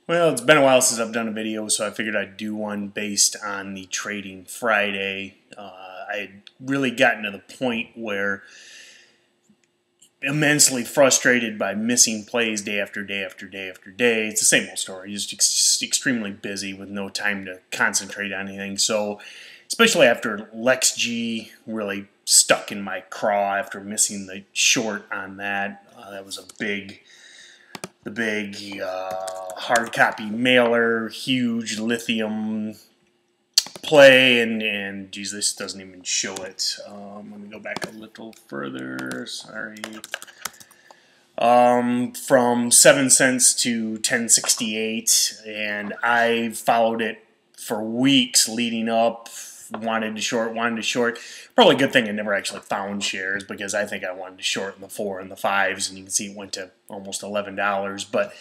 Well, it's been a while since I've done a video, so I figured I'd do one based on the Trading Friday. I had really gotten to the point where immensely frustrated by missing plays day after day after day after day. It's the same old story, just extremely busy with no time to concentrate on anything. So, especially after Lex G really stuck in my craw after missing the short on that. That was the big hard copy mailer, huge lithium play, and geez, this doesn't even show it. Let me go back a little further. Sorry. From 7 cents to 10.68, and I followed it for weeks leading up. Wanted to short. Probably a good thing I never actually found shares, because I think I wanted to short in the 4 and the 5s, and you can see it went to almost $11. But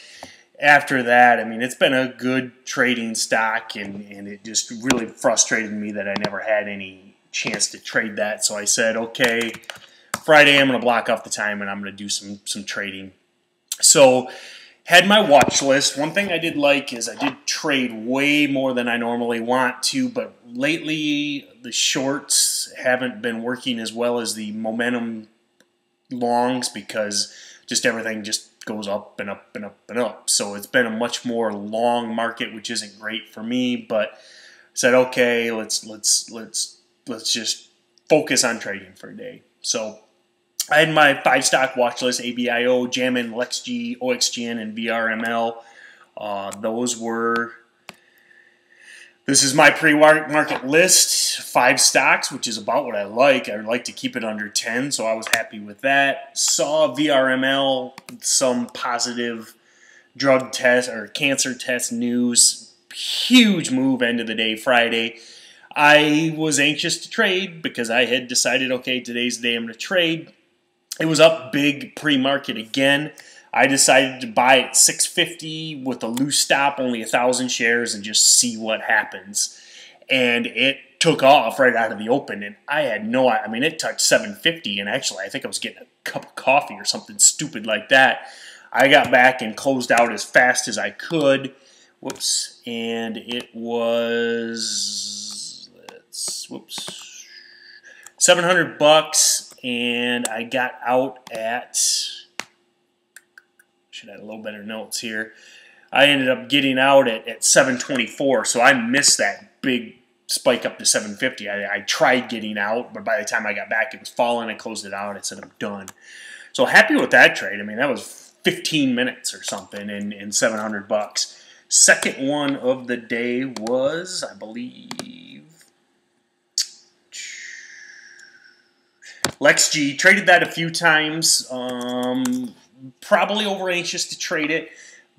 after that, I mean, it's been a good trading stock, and it just really frustrated me that I never had any chance to trade that. So I said, okay, Friday I'm going to block off the time, and I'm going to do some trading. So had my watch list. One thing I did like is I did trade way more than I normally want to, but lately the shorts haven't been working as well as the momentum longs, because just everything just goes up and up and up and up. So it's been a much more long market, which isn't great for me. But I said, okay, let's just focus on trading for a day. So I had my 5-stock watch list: ABIO, Jamin, LexG, OXGN, and VRML. This is my pre-market list, 5 stocks, which is about what I like. I like to keep it under 10, so I was happy with that. Saw VRML, some positive drug test or cancer test news. Huge move end of the day Friday. I was anxious to trade because I had decided, okay, today's the day I'm going to trade. It was up big pre-market again. I decided to buy at 650 with a loose stop, only 1,000 shares, and just see what happens. And it took off right out of the open, and I had no, I mean, it touched 750, and actually I think I was getting a cup of coffee or something stupid like that. I got back and closed out as fast as I could. Whoops. And it was, whoops, $700, and I got out at, should have a little better notes here. I ended up getting out at 724, so I missed that big spike up to 750. I tried getting out, but by the time I got back, it was falling. I closed it out. I said, I'm done. So happy with that trade. I mean, that was 15 minutes or something and $700. Second one of the day was, I believe, LexG. Traded that a few times. Probably over anxious to trade it,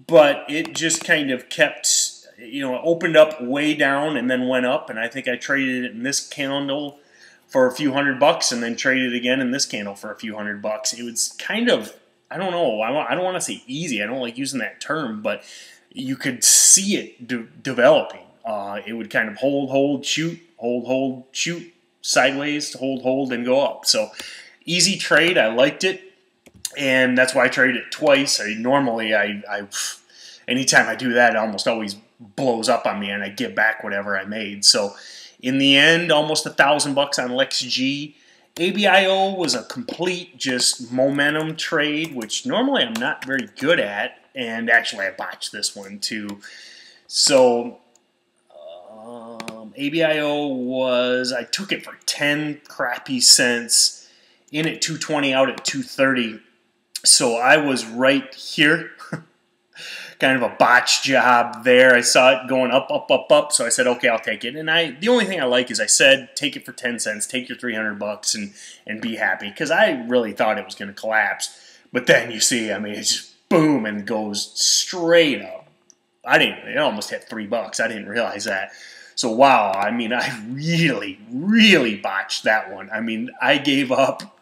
but it just kind of kept, you know, it opened up way down and then went up, and I think I traded it in this candle for a few $100 and then traded again in this candle for a few $100. It was kind of, I don't know, I don't want to say easy. I don't like using that term, but you could see it developing. It would kind of hold, shoot, hold, shoot, sideways, hold, and go up. So easy trade. I liked it. And that's why I traded it twice. Normally, anytime I do that, it almost always blows up on me, and I give back whatever I made. So, in the end, almost $1,000 on LexG. ABIO was a complete just momentum trade, which normally I'm not very good at, and actually I botched this one too. So, ABIO was, I took it for 10 crappy cents, in at 220, out at 230. So I was right here, kind of a botch job there. I saw it going up, so I said, okay, I'll take it. And the only thing I like is I said, take it for 10 cents, take your $300 and be happy, because I really thought it was going to collapse. But then you see, I mean, it's just boom and goes straight up. It almost hit $3. I didn't realize that. So wow, I mean, I really botched that one. I mean, I gave up,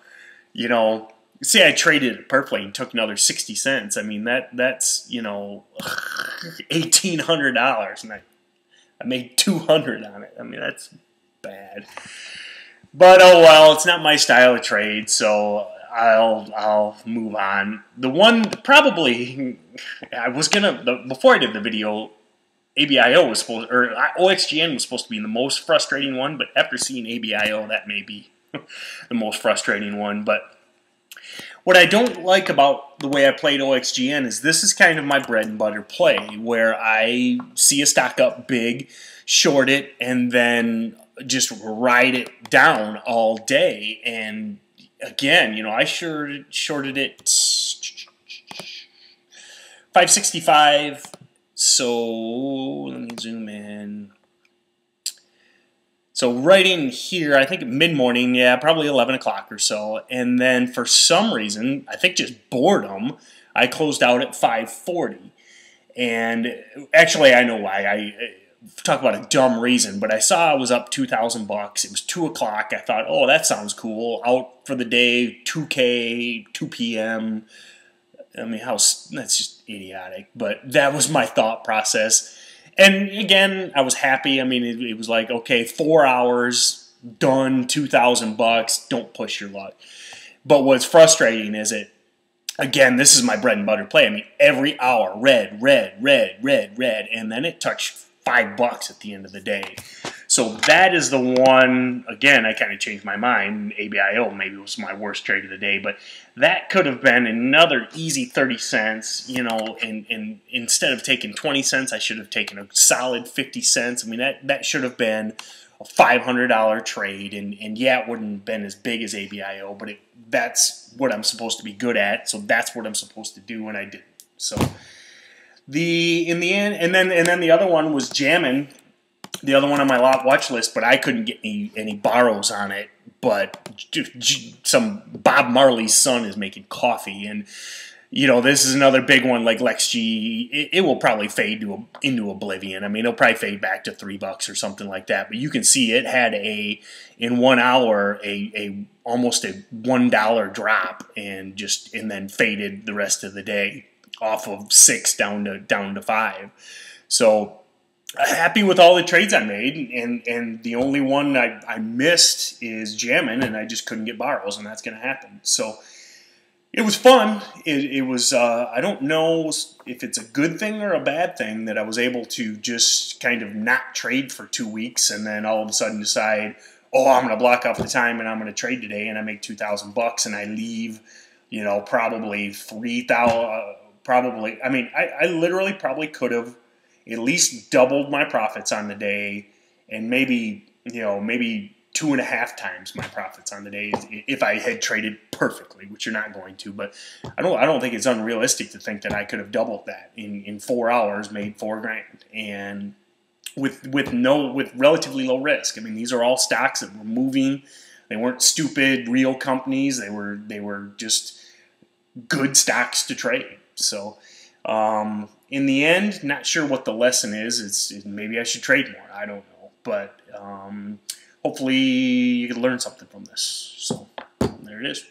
you know. Say I traded it perfectly and took another 60 cents. I mean, that's, you know, $1,800, and I made $200 on it. I mean, that's bad. But oh well, it's not my style of trade, so I'll move on. The one probably I was gonna before I did the video, ABIO was supposed, or OXGN was supposed to be the most frustrating one, but after seeing ABIO, that may be the most frustrating one. But what I don't like about the way I played OXGN is this is kind of my bread and butter play, where I see a stock up big, short it, and then just ride it down all day. And again, you know, I shorted it 565. So let me zoom in. So right in here, I think mid-morning, yeah, probably 11 o'clock or so. And then for some reason, I think just boredom, I closed out at 540. And actually, I know why. I talk about a dumb reason, but I saw I was up $2,000. It was 2 o'clock. I thought, oh, that sounds cool. Out for the day, 2K, 2 p.m. I mean, that's just idiotic. But that was my thought process. And again, I was happy. I mean, it was like, okay, 4 hours, done, $2,000, don't push your luck. But what's frustrating is again, this is my bread and butter play. I mean, every hour, red, and then it touched $5 at the end of the day. So that is the one, again, I kind of changed my mind. ABIO maybe was my worst trade of the day, but that could have been another easy 30 cents, you know, and instead of taking 20 cents, I should have taken a solid 50 cents. I mean, that should have been a $500 trade, and yeah, it wouldn't have been as big as ABIO, but that's what I'm supposed to be good at, so that's what I'm supposed to do, and I didn't. So in the end, and then the other one was jamming. The other one on my watch list, but I couldn't get any borrows on it. But some Bob Marley's son is making coffee, and you know, this is another big one like LexG. It will probably fade into oblivion. I mean, it'll probably fade back to $3 or something like that. But you can see it had in 1 hour almost a $1 drop, and then faded the rest of the day off of 6 down to 5. So happy with all the trades I made, and the only one I missed is jamming, and I just couldn't get borrows, and that's going to happen. So it was fun. It was, I don't know if it's a good thing or a bad thing that I was able to just kind of not trade for 2 weeks and then all of a sudden decide, oh, I'm going to block off the time and I'm going to trade today, and I make $2,000 and I leave, you know, probably 3,000, probably, I mean, I literally probably could have at least doubled my profits on the day, and maybe 2.5 times my profits on the day if I had traded perfectly, which you're not going to. But I don't think it's unrealistic to think that I could have doubled that in 4 hours, made $4,000, and with relatively low risk. I mean, these are all stocks that were moving. They weren't stupid real companies. They were just good stocks to trade. So in the end, not sure what the lesson is. Maybe I should trade more. I don't know. But hopefully you can learn something from this. So there it is.